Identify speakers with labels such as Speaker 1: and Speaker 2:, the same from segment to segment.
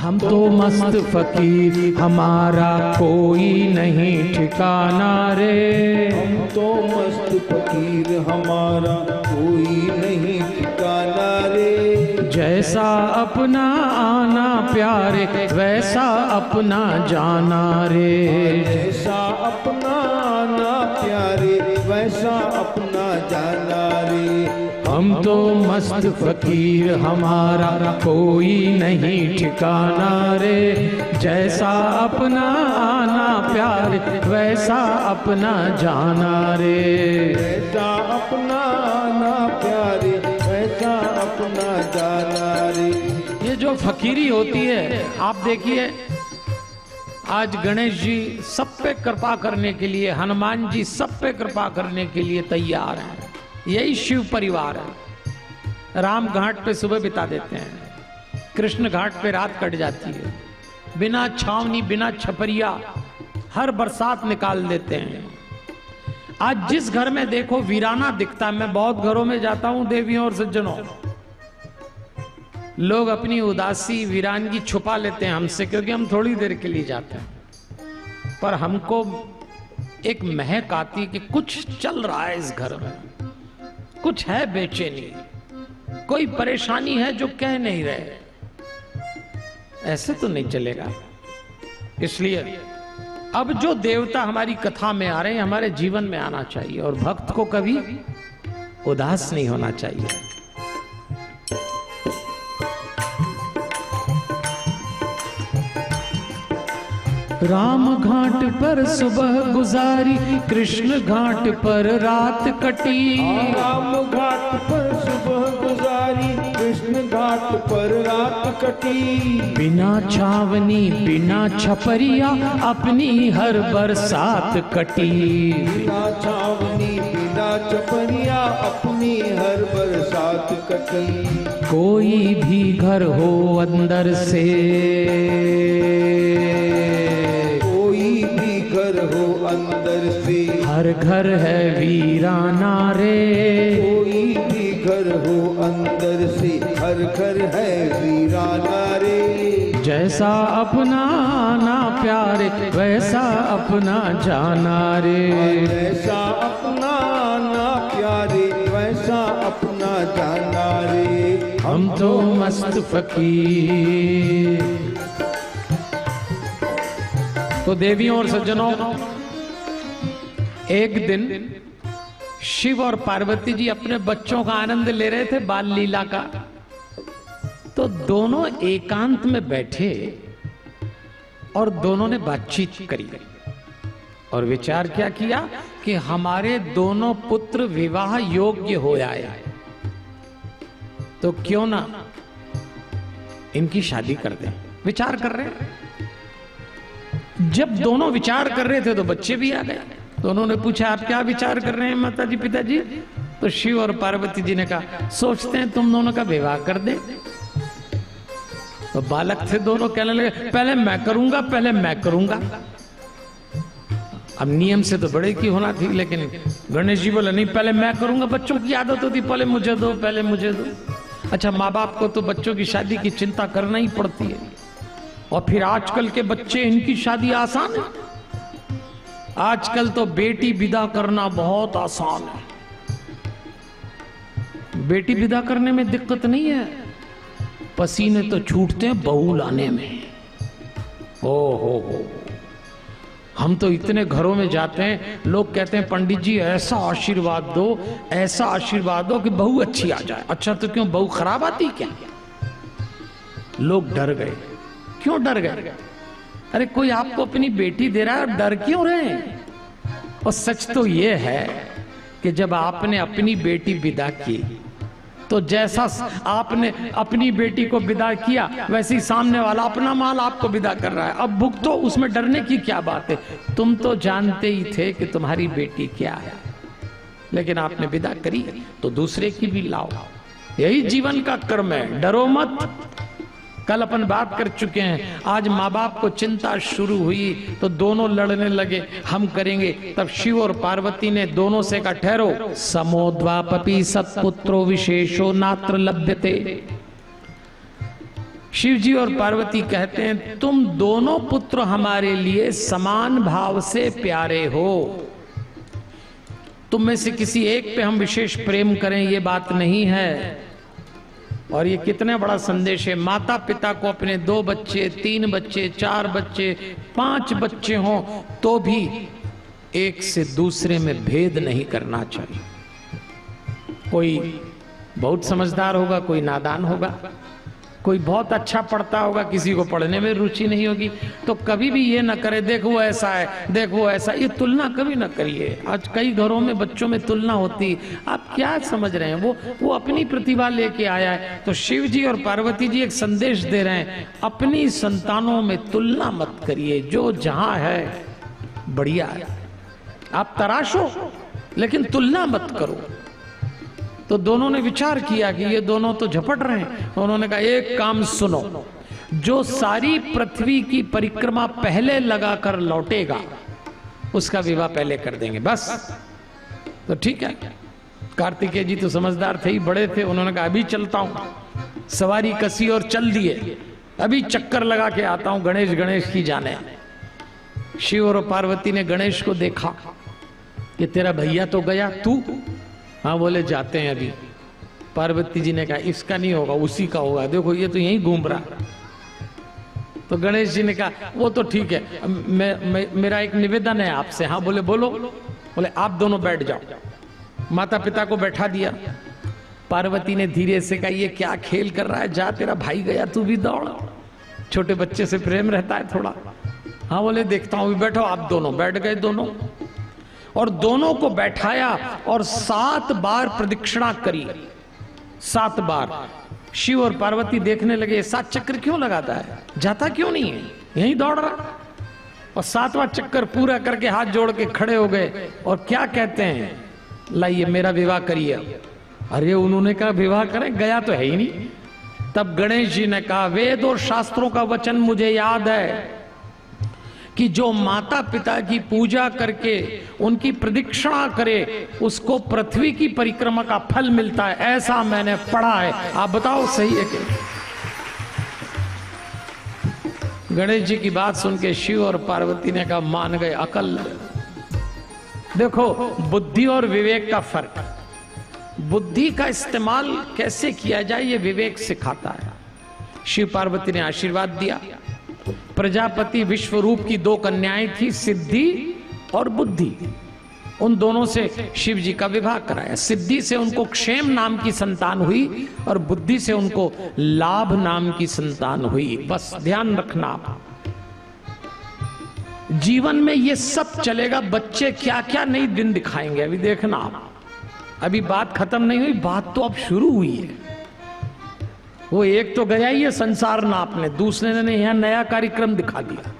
Speaker 1: हम तो मस्त फकीर हमारा कोई नहीं ठिकाना रे।
Speaker 2: हम तो मस्त फकीर हमारा कोई नहीं ठिकाना रे।
Speaker 1: जैसा अपना आना प्यारे वैसा अपना जाना रे।
Speaker 2: जैसा अपना आना प्यारे वैसा अपना जाना रे।
Speaker 1: हम तो मस्त फकीर हमारा कोई नहीं ठिकाना रे। जैसा अपना आना प्यारे वैसा अपना जाना रे।
Speaker 2: जैसा अपना आना प्यारे वैसा अपना जाना रे।
Speaker 1: ये जो फकीरी होती है, आप देखिए आज गणेश जी सब पे कृपा करने के लिए, हनुमान जी सब पे कृपा करने के लिए तैयार हैं। यही शिव परिवार है। राम घाट पे सुबह बिता देते हैं, कृष्ण घाट पे रात कट जाती है, बिना छावनी बिना छपरिया हर बरसात निकाल देते हैं। आज जिस घर में देखो वीराना दिखता है, मैं बहुत घरों में जाता हूं देवियों और सज्जनों, लोग अपनी उदासी वीरानगी छुपा लेते हैं हमसे, क्योंकि हम थोड़ी देर के लिए जाते हैं, पर हमको एक महक आती है कि कुछ चल रहा है इस घर में, कुछ है बेचैनी, कोई परेशानी है जो कह नहीं रहे। ऐसे तो नहीं चलेगा। इसलिए अब जो देवता हमारी कथा में आ रहे हैं हमारे जीवन में आना चाहिए, और भक्त को कभी उदास नहीं होना चाहिए। राम घाट पर सुबह गुजारी, कृष्ण घाट पर रात कटी।
Speaker 2: राम घाट पर सुबह गुजारी, कृष्ण घाट पर रात कटी।
Speaker 1: बिना छावनी बिना छपरिया अपनी हर बरसात कटी।
Speaker 2: बिना छावनी बिना छपरिया अपनी हर बरसात कटी।
Speaker 1: कोई भी घर हो अंदर से,
Speaker 2: घर हो अंदर से,
Speaker 1: हर घर है वीराना रे।
Speaker 2: कोई भी घर हो अंदर से, हर घर है वीराना रे।
Speaker 1: जैसा अपना आना प्यारे वैसा अपना जाना रे।
Speaker 2: जैसा अपना आना प्यारे वैसा अपना जाना रे।
Speaker 1: हम तो मस्त फकीर। तो देवियों और सज्जनों, एक दिन शिव और पार्वती जी अपने बच्चों का आनंद ले रहे थे, बाल लीला का। तो दोनों एकांत में बैठे और दोनों ने बातचीत करी और विचार क्या किया कि हमारे दोनों पुत्र विवाह योग्य हो आए, तो क्यों ना इनकी शादी कर दें। विचार कर रहे हैं। जब दोनों विचार कर रहे थे तो बच्चे भी आ गए। तो उन्होंने पूछा आप क्या विचार कर रहे हैं माता जी पिताजी? तो शिव और पार्वती जी ने कहा सोचते हैं तुम दोनों का विवाह कर दें। तो बालक थे दोनों, कहने लगे पहले मैं करूंगा, पहले मैं करूंगा। अब नियम से तो बड़े की होना थी, लेकिन गणेश जी बोले नहीं पहले मैं करूंगा। बच्चों की आदत होती पहले मुझे दो, पहले मुझे दो। अच्छा, माँ बाप को तो बच्चों की शादी की चिंता करना ही पड़ती है, और फिर आजकल के बच्चे, इनकी शादी आसान है। आजकल तो बेटी विदा करना बहुत आसान है। बेटी विदा करने में दिक्कत नहीं है, पसीने तो छूटते हैं बहू लाने में। ओ हो, हम तो इतने घरों में जाते हैं, लोग कहते हैं पंडित जी ऐसा आशीर्वाद दो, ऐसा आशीर्वाद दो कि बहू अच्छी आ जाए। अच्छा, तो क्यों बहू खराब आती क्या? लोग डर गए। क्यों डर गए? अरे कोई आपको अपनी बेटी दे रहा है और डर क्यों रहे? और सच तो यह है कि जब आपने अपनी बेटी विदा की, तो जैसा आपने अपनी बेटी को विदा किया वैसे ही सामने वाला अपना माल आपको विदा कर रहा है। अब भुगतो, उसमें डरने की क्या बात है? तुम तो जानते ही थे कि तुम्हारी बेटी क्या है, लेकिन आपने विदा करी तो दूसरे की भी लाओ। यही जीवन का कर्म है, डरो मत। कल अपन बात कर चुके हैं। आज माँ बाप को चिंता शुरू हुई तो दोनों लड़ने लगे, हम करेंगे। तब शिव और पार्वती ने दोनों से कहा ठहरो, समोद्वापपि सत्पुत्रो विशेषो नात्र लभ्यते। शिव जी और पार्वती कहते हैं तुम दोनों पुत्र हमारे लिए समान भाव से प्यारे हो। तुम में से किसी एक पे हम विशेष प्रेम करें ये बात नहीं है। और ये कितना बड़ा संदेश है। माता पिता को अपने 2 बच्चे, 3 बच्चे, 4 बच्चे, 5 बच्चे हों तो भी एक से दूसरे में भेद नहीं करना चाहिए। कोई बहुत समझदार होगा, कोई नादान होगा, कोई बहुत अच्छा पढ़ता होगा, किसी को पढ़ने में रुचि नहीं होगी, तो कभी भी ये ना करे देख वो ऐसा है, देख वो ऐसा, ये तुलना कभी ना करिए। आज कई घरों में बच्चों में तुलना होती, आप क्या समझ रहे हैं? वो अपनी प्रतिभा लेके आया है। तो शिव जी और पार्वती जी एक संदेश दे रहे हैं, अपनी संतानों में तुलना मत करिए, जो जहां है बढ़िया है, आप तराशो लेकिन तुलना मत करो। तो दोनों ने विचार किया कि ये दोनों तो झपट रहे हैं। उन्होंने कहा एक काम सुनो, जो सारी पृथ्वी की परिक्रमा पहले लगाकर लौटेगा उसका विवाह पहले कर देंगे, बस। तो ठीक है। कार्तिकेय जी तो समझदार थे ही, बड़े थे। उन्होंने कहा अभी चलता हूं, सवारी कसी और चल दिए, अभी चक्कर लगा के आता हूं, गणेश गणेश की जाने। शिव और पार्वती ने गणेश को देखा कि तेरा भैया तो गया, तू? हाँ, बोले जाते हैं अभी। पार्वती जी ने कहा इसका नहीं होगा, उसी का होगा, देखो ये तो यहीं घूम रहा। तो गणेश जी ने कहा वो तो ठीक है, मेरा एक निवेदन है आपसे। हाँ, बोले बोलो। बोले आप दोनों बैठ जाओ। माता पिता को बैठा दिया। पार्वती ने धीरे से कहा ये क्या खेल कर रहा है, जा तेरा भाई गया तू भी दौड़। छोटे बच्चे से प्रेम रहता है थोड़ा। हाँ, बोले देखता हूं, बैठो। आप दोनों बैठ गए दोनों, और दोनों को बैठाया और 7 बार प्रदक्षिणा करी। 7 बार। शिव और पार्वती देखने लगे 7 चक्कर क्यों लगाता है, जाता क्यों नहीं है, यहीं दौड़ रहा। और 7वां चक्कर पूरा करके हाथ जोड़ के खड़े हो गए और क्या कहते हैं, लाइए मेरा विवाह करिए। अरे उन्होंने कहा विवाह करें, गया तो है ही नहीं। तब गणेश जी ने कहा वेद और शास्त्रों का वचन मुझे याद है कि जो माता पिता की पूजा करके उनकी प्रदक्षिणा करे उसको पृथ्वी की परिक्रमा का फल मिलता है, ऐसा मैंने पढ़ा है। आप बताओ सही है कि? गणेश जी की बात सुन के शिव और पार्वती ने कहा मान गए, अकल। देखो बुद्धि और विवेक का फर्क। बुद्धि का इस्तेमाल कैसे किया जाए ये विवेक सिखाता है। शिव पार्वती ने आशीर्वाद दिया। प्रजापति विश्वरूप की 2 कन्याएं थी, सिद्धि और बुद्धि। उन दोनों से शिव जी का विवाह कराया। सिद्धि से उनको क्षेम नाम की संतान हुई और बुद्धि से उनको लाभ नाम की संतान हुई। बस ध्यान रखना, जीवन में ये सब चलेगा। बच्चे क्या क्या नई दिन दिखाएंगे अभी देखना आप। अभी बात खत्म नहीं हुई, बात तो अब शुरू हुई है। वो एक तो गया ही है संसार नापने, दूसरे ने यहाँ नया कार्यक्रम दिखा दिया।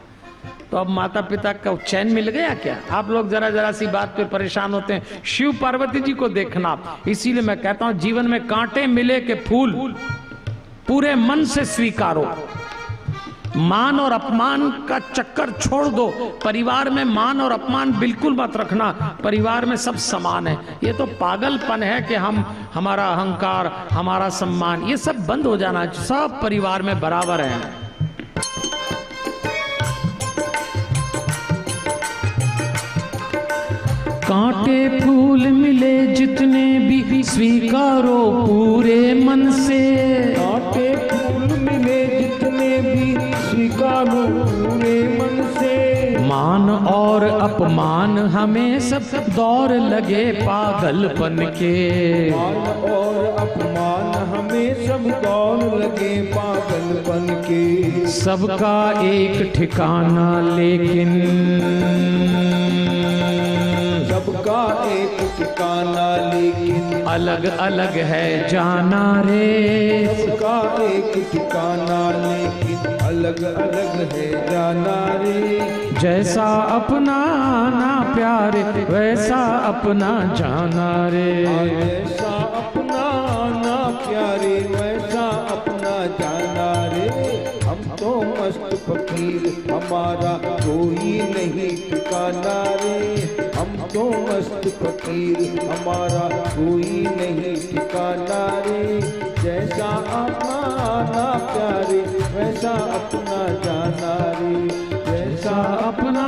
Speaker 1: तो अब माता पिता का चैन मिल गया क्या? आप लोग जरा सी बात पे परेशान होते हैं। शिव पार्वती जी को देखना। इसीलिए मैं कहता हूं जीवन में कांटे मिले के फूल पूरे मन से स्वीकारो। मान और अपमान का चक्कर छोड़ दो। परिवार में मान और अपमान बिल्कुल मत रखना। परिवार में सब समान है। ये तो पागलपन है कि हमारा अहंकार, हमारा सम्मान, ये सब बंद हो जाना चाहिए। सब परिवार में बराबर है। कांटे फूल मिले जितने भी स्वीकारो पूरे मन से।
Speaker 2: कांटे फूल मिले जितने भी स्वीकारो पूरे मन से।
Speaker 1: मान और अपमान हमें सब दौर लगे पागलपन के।
Speaker 2: मान और अपमान हमें सब दौर लगे पागलपन के।
Speaker 1: सबका एक ठिकाना लेकिन
Speaker 2: सबका एक ठिकाना लेकिन
Speaker 1: अलग अलग है जाना रे।
Speaker 2: सबका एक ठिकाना लेकिन अलग अलग है जाना रे।
Speaker 1: जैसा अपना ना प्यारे वैसा अपना जाना रे।
Speaker 2: जैसा अपना ना प्यारे वैसा अपना जाना रे। हम तो मस्त फकीर हमारा कोई नहीं ठिकाना रे। हम तो मस्त फकीर हमारा कोई नहीं ठिकाना रे। जैसा अपना प्यारे वैसा अपना जाना रे, जैसा
Speaker 1: अपना